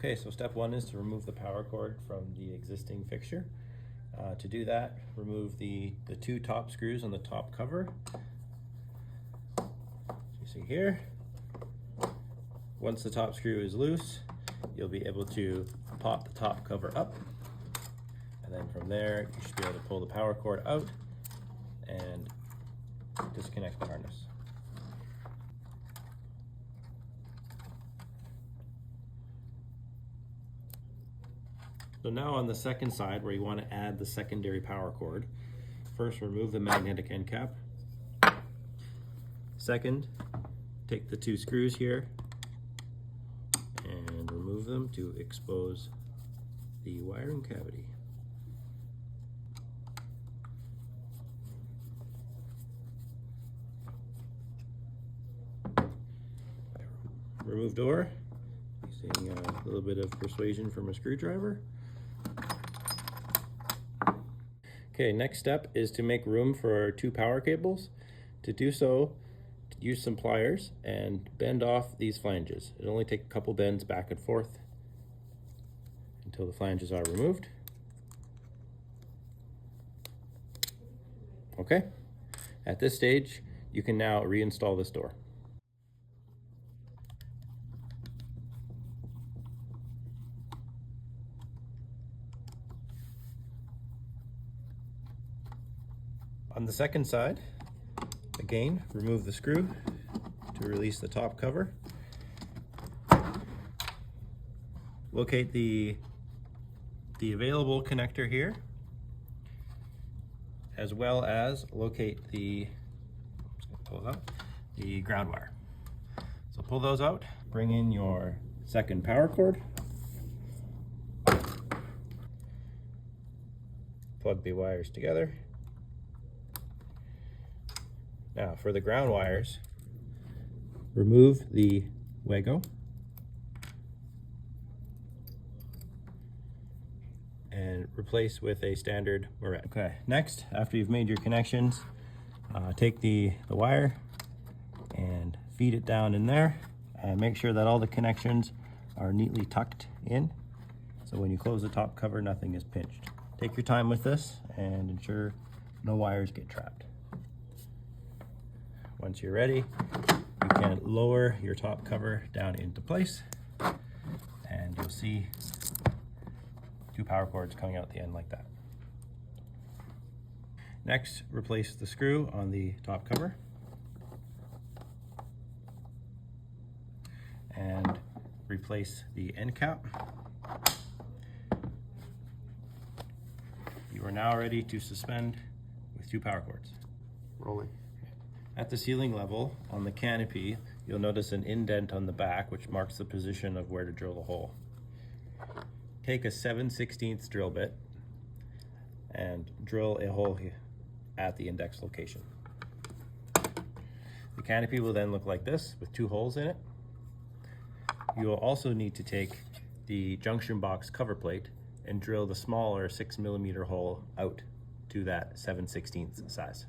Okay, so step one is to remove the power cord from the existing fixture. To do that, remove the two top screws on the top cover. As you see here, once the top screw is loose, you'll be able to pop the top cover up, and then from there you should be able to pull the power cord out and disconnect the harness. So now on the second side, where you want to add the secondary power cord, first remove the magnetic end cap. Second, take the two screws here and remove them to expose the wiring cavity. Remove door, using a little bit of persuasion from a screwdriver. Okay, next step is to make room for our two power cables. To do so, use some pliers and bend off these flanges. It'll only take a couple bends back and forth until the flanges are removed. Okay, at this stage, you can now reinstall this door. On the second side, again, remove the screw to release the top cover. Locate the available connector here, as well as locate the ground wire. So pull those out, bring in your second power cord, plug the wires together. Now for the ground wires, remove the Wago and replace with a standard Moret. Okay, next, after you've made your connections, take the wire and feed it down in there. Make sure that all the connections are neatly tucked in, so when you close the top cover, nothing is pinched. Take your time with this and ensure no wires get trapped. Once you're ready, you can lower your top cover down into place, and you'll see two power cords coming out the end like that. Next, replace the screw on the top cover and replace the end cap. You are now ready to suspend with two power cords. Rolling. At the ceiling level, on the canopy, you'll notice an indent on the back which marks the position of where to drill the hole. Take a 7/16 drill bit and drill a hole at the index location. The canopy will then look like this with two holes in it. You will also need to take the junction box cover plate and drill the smaller 6mm hole out to that 7/16 size.